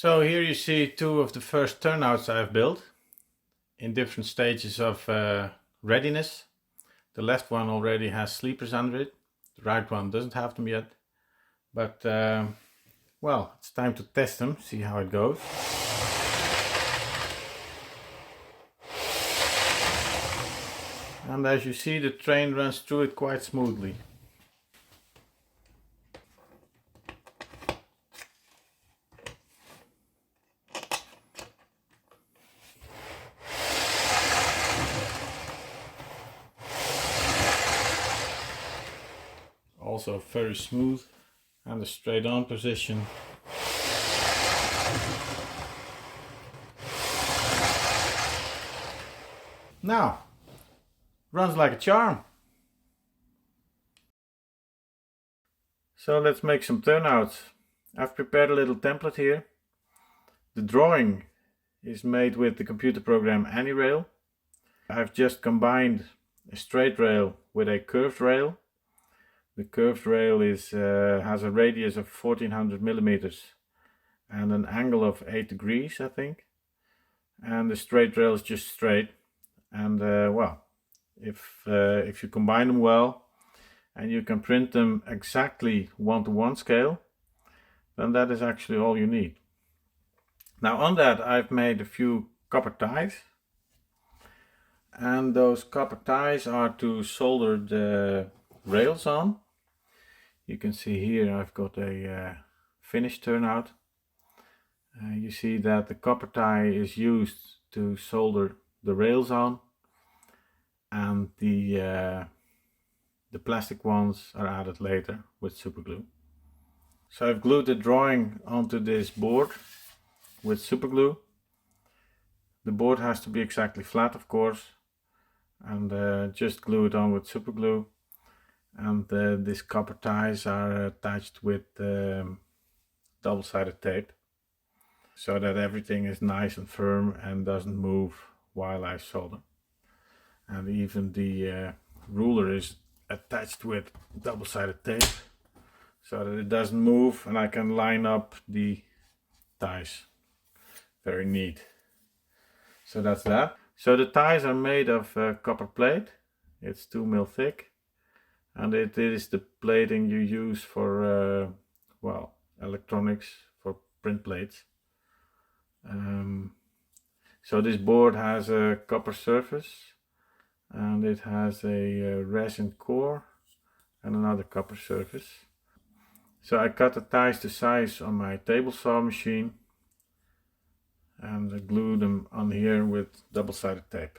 So here you see two of the first turnouts I've built in different stages of readiness. The left one already has sleepers under it. The right one doesn't have them yet. But well, it's time to test them, see how it goes. And as you see, the train runs through it quite smoothly. Also very smooth, and the straight on position. Now, runs like a charm. So let's make some turnouts. I've prepared a little template here. The drawing is made with the computer program AnyRail. I've just combined a straight rail with a curved rail. The curved rail has a radius of 1400 millimeters and an angle of 8 degrees, I think. And the straight rail is just straight. And well, if you combine them well and you can print them exactly 1:1 scale, then that is actually all you need. Now on that I've made a few copper ties. And those copper ties are to solder the rails on. You can see here I've got a finished turnout. You see that the copper tie is used to solder the rails on, and the plastic ones are added later with super glue. So I've glued the drawing onto this board with super glue. The board has to be exactly flat, of course, and just glue it on with super glue. And these copper ties are attached with double-sided tape, so that everything is nice and firm and doesn't move while I solder. And even the ruler is attached with double-sided tape so that it doesn't move, and I can line up the ties. Very neat. So that's that. So the ties are made of copper plate. It's 2 mil thick. And it is the plating you use for, well, electronics, for print plates. So this board has a copper surface, and it has a resin core and another copper surface. So I cut the ties to size on my table saw machine and I glue them on here with double-sided tape.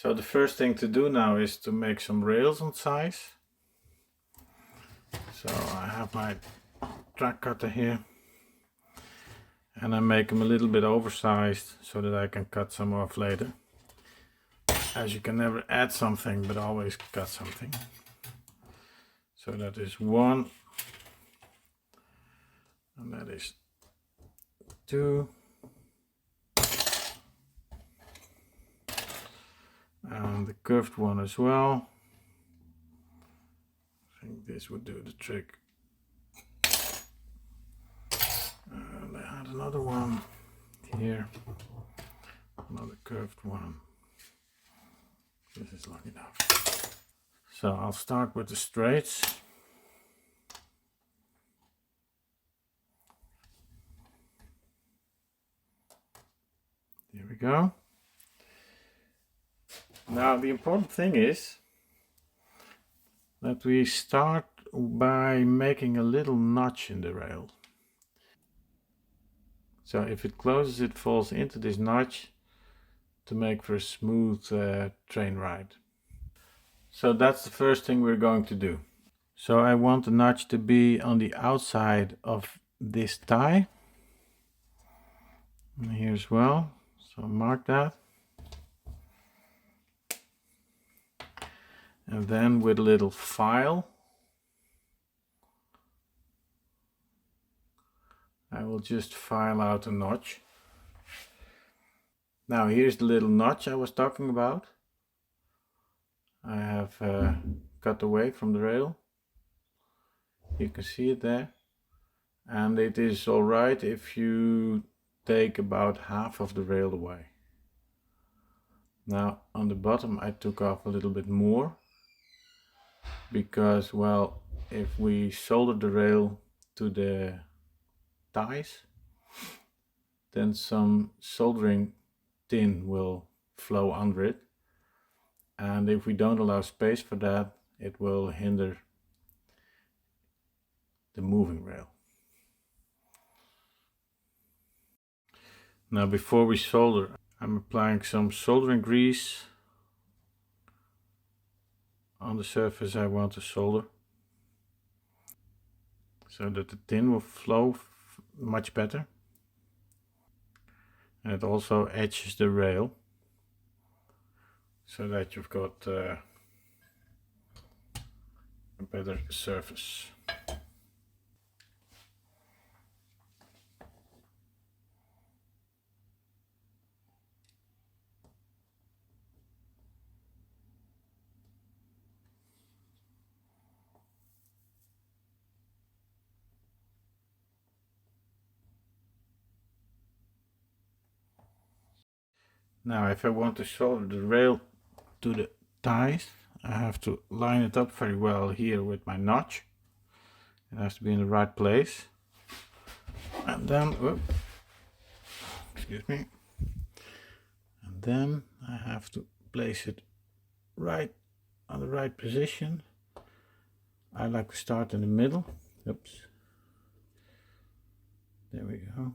So the first thing to do now is to make some rails on size. So I have my track cutter here, and I make them a little bit oversized so that I can cut some off later. As you can never add something but always cut something. So that is 1, and that is 2. And the curved one as well. I think this would do the trick. And I had another one here, another curved one. This is long enough. So I'll start with the straights. There we go. Now the important thing is that we start by making a little notch in the rail. So if it closes, it falls into this notch to make for a smooth train ride. So that's the first thing we're going to do. So I want the notch to be on the outside of this tie. And here as well. So mark that. And then with a little file, I will just file out a notch. Now here's the little notch I was talking about. I have cut away from the rail. You can see it there. And it is alright if you take about half of the rail away. Now on the bottom I took off a little bit more, because, well, if we solder the rail to the ties, then some soldering tin will flow under it, and if we don't allow space for that, it will hinder the moving rail. Now before we solder, I'm applying some soldering grease on the surface I want to solder, so that the tin will flow much better. And it also etches the rail, so that you've got a better surface. Now if I want to solder the rail to the ties, I have to line it up very well here with my notch. It has to be in the right place. And then, excuse me. And then I have to place it right on the right position. I like to start in the middle. Oops. There we go.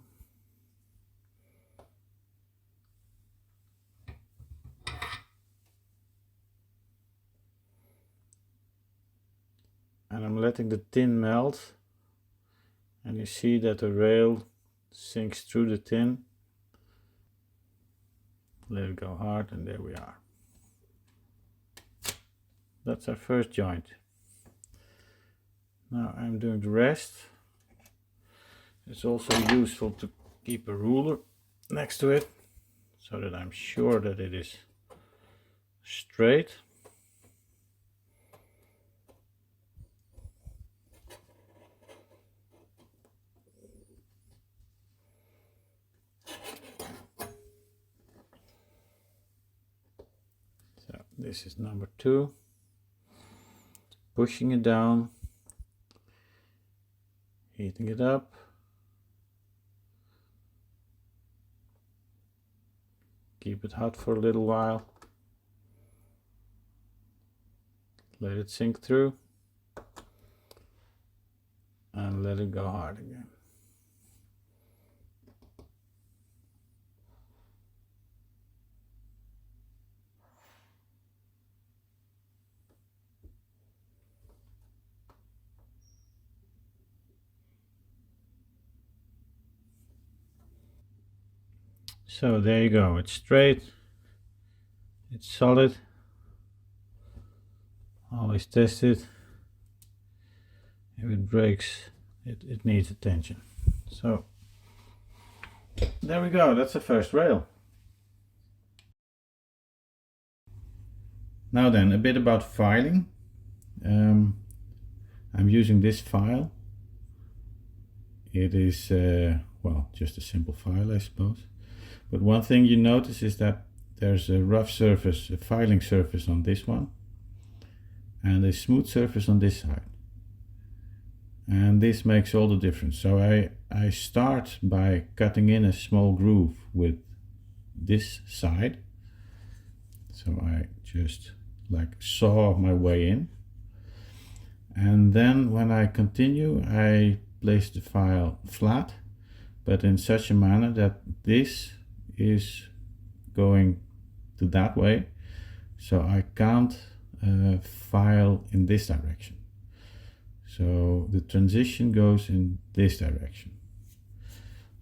And I'm letting the tin melt, and you see that the rail sinks through the tin. Let it go hard, and there we are. That's our first joint. Now I'm doing the rest. It's also useful to keep a ruler next to it, so that I'm sure that it is straight. So this is number 2. Pushing it down, heating it up. Keep it hot for a little while. Let it sink through. And let it go hard again. So there you go, it's straight, it's solid. Always test it. If it breaks, it needs attention. So there we go, that's the first rail. Now then, a bit about filing. I'm using this file. It is, well, just a simple file, I suppose. But one thing you notice is that there's a rough surface, a filing surface on this one, and a smooth surface on this side. And this makes all the difference. So I start by cutting in a small groove with this side. So I just like saw my way in. And then when I continue, I place the file flat, but in such a manner that this is going to that way, so I can't file in this direction. So the transition goes in this direction.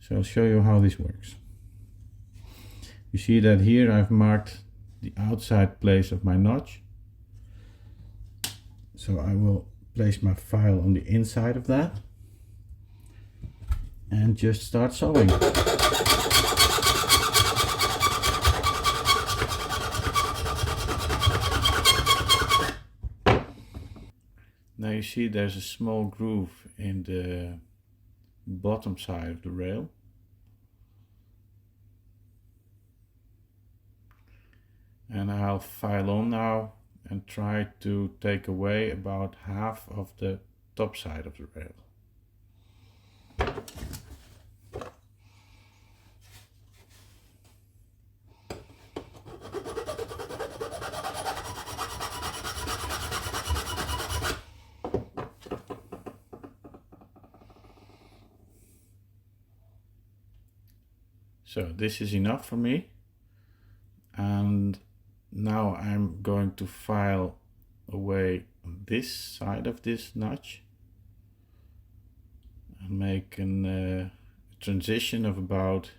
So I'll show you how this works. You see that here I've marked the outside place of my notch, So I will place my file on the inside of that and just start sewing. Now you see there's a small groove in the bottom side of the rail. And I'll file on now and try to take away about half of the top side of the rail. So this is enough for me, and now I'm going to file away this side of this notch and make a transition of about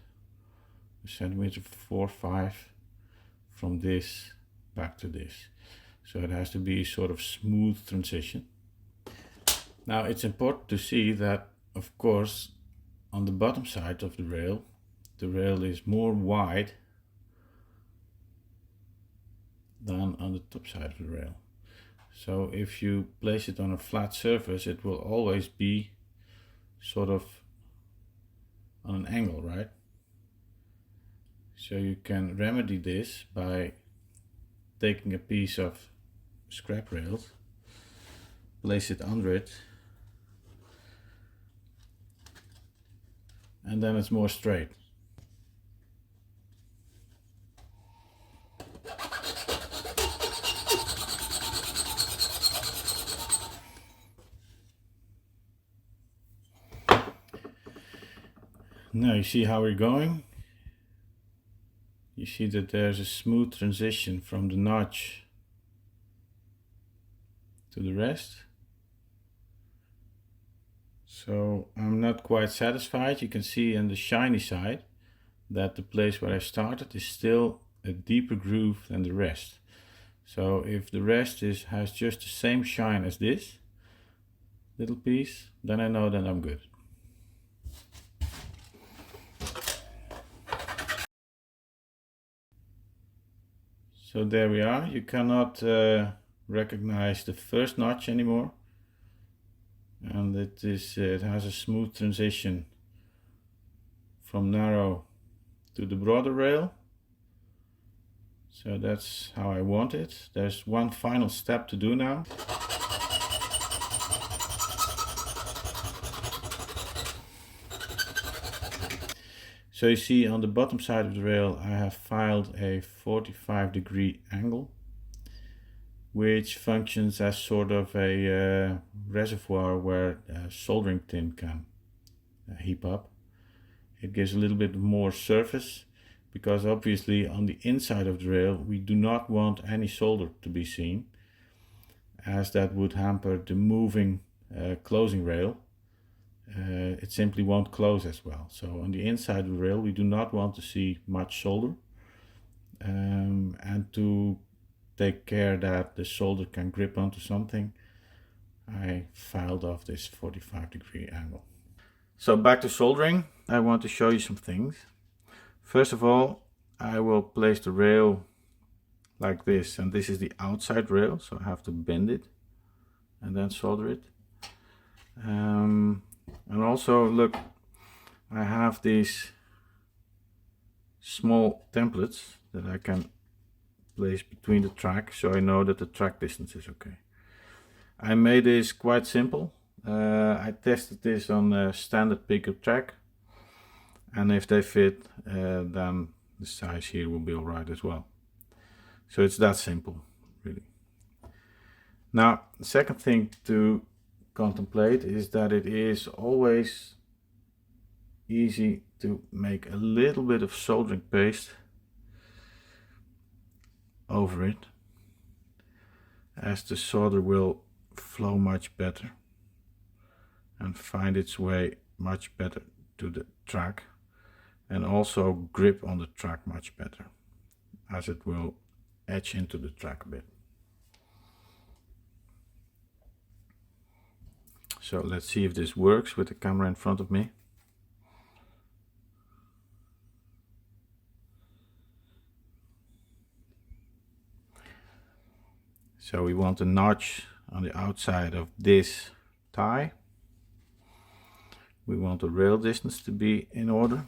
a centimeter 4 or 5 from this back to this. So it has to be a sort of smooth transition. Now it's important to see that, of course, on the bottom side of the rail is more wide than on the top side of the rail. So if you place it on a flat surface, it will always be sort of on an angle, right? So you can remedy this by taking a piece of scrap rails, place it under it, and then it's more straight. Now you see how we're going. You see that there's a smooth transition from the notch to the rest. So I'm not quite satisfied. You can see on the shiny side that the place where I started is still a deeper groove than the rest. So if the rest has just the same shine as this little piece, then I know that I'm good. So there we are. You cannot recognize the first notch anymore, and it has a smooth transition from narrow to the broader rail. So that's how I want it. There's one final step to do now. So you see on the bottom side of the rail I have filed a 45-degree angle, which functions as sort of a reservoir where soldering tin can heap up. It gives a little bit more surface, because obviously on the inside of the rail we do not want any solder to be seen, as that would hamper the moving closing rail. It simply won't close as well. So on the inside of the rail we do not want to see much solder, and to take care that the solder can grip onto something, I filed off this 45-degree angle. So back to soldering, I want to show you some things. First of all, I will place the rail like this, and this is the outside rail, so I have to bend it and then solder it. And also, look, I have these small templates that I can place between the track, so I know that the track distance is okay. I made this quite simple. I tested this on a standard pickup track, and if they fit, then the size here will be alright as well. So it's that simple, really. Now, the second thing to contemplate is that it is always easy to make a little bit of soldering paste over it, as the solder will flow much better and find its way much better to the track, and also grip on the track much better, as it will etch into the track a bit. So let's see if this works with the camera in front of me. So we want a notch on the outside of this tie. We want the rail distance to be in order.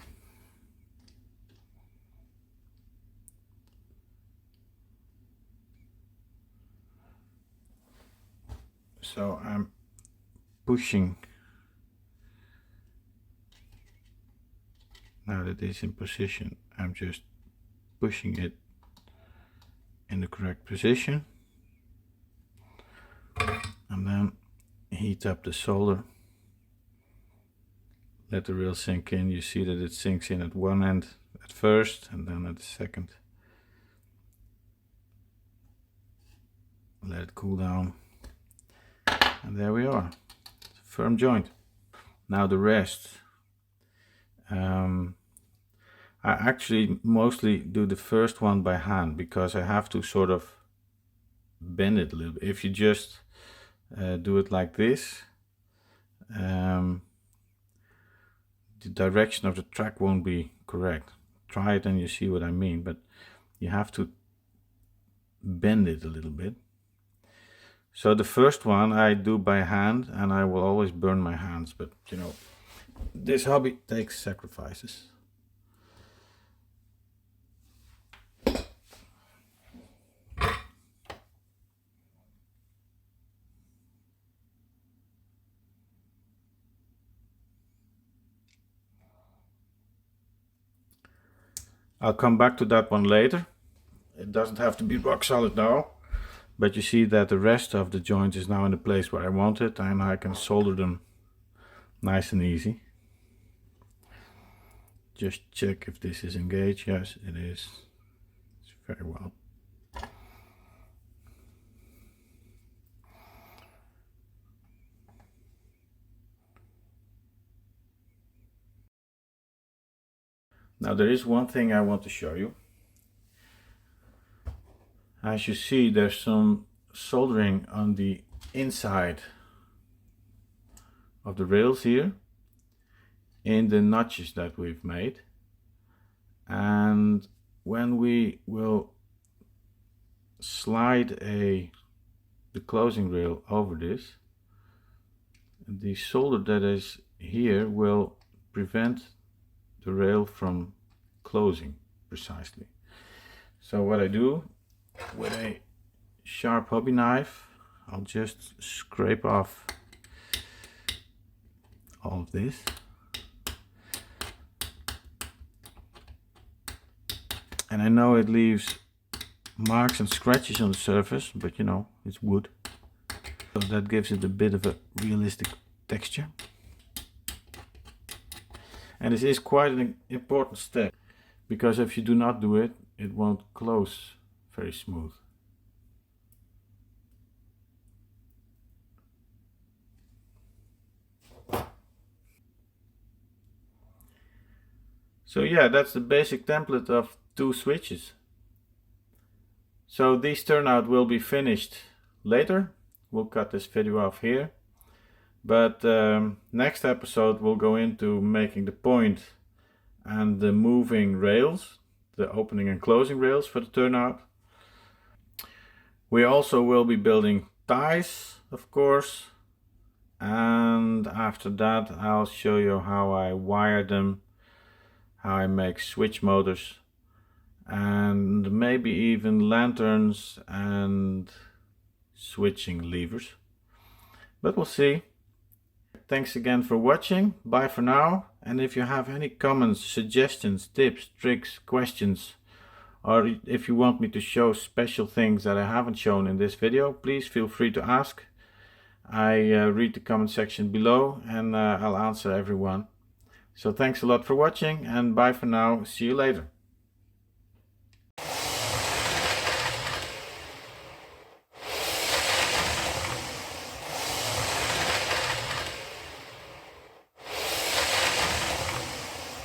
So I'm pushing. Now that it's in position, I'm just pushing it in the correct position. And then heat up the solder. Let the rail sink in. You see that it sinks in at one end at first and then at the second. Let it cool down. And there we are. It's a firm joint. Now the rest. I actually mostly do the first one by hand because I have to sort of bend it a little bit. If you just do it like this, the direction of the track won't be correct. Try it and you see what I mean, but you have to bend it a little bit. So the first one I do by hand, and I will always burn my hands, but you know, this hobby takes sacrifices. I'll come back to that one later. It doesn't have to be rock solid now, but you see that the rest of the joint is now in the place where I want it, and I can solder them nice and easy. Just check if this is engaged. Yes, it is. It's very well. Now there is one thing I want to show you. As you see, there's some soldering on the inside of the rails here in the notches that we've made. And when we will slide the closing rail over this, the solder that is here will prevent the rail from closing precisely. So what I do with a sharp hobby knife, I'll just scrape off all of this. And I know it leaves marks and scratches on the surface, but you know, it's wood. So that gives it a bit of a realistic texture. And this is quite an important step, because if you do not do it, it won't close very smooth. So yeah, that's the basic template of 2 switches. So these turnout will be finished later. We'll cut this video off here. But next episode we'll go into making the point and the moving rails, the opening and closing rails for the turnout. We also will be building ties, of course. And after that I'll show you how I wire them, how I make switch motors, and maybe even lanterns and switching levers. But we'll see. Thanks again for watching. Bye for now. And if you have any comments, suggestions, tips, tricks, questions, or if you want me to show special things that I haven't shown in this video, please feel free to ask. I read the comment section below and I'll answer everyone. So thanks a lot for watching, and bye for now. See you later.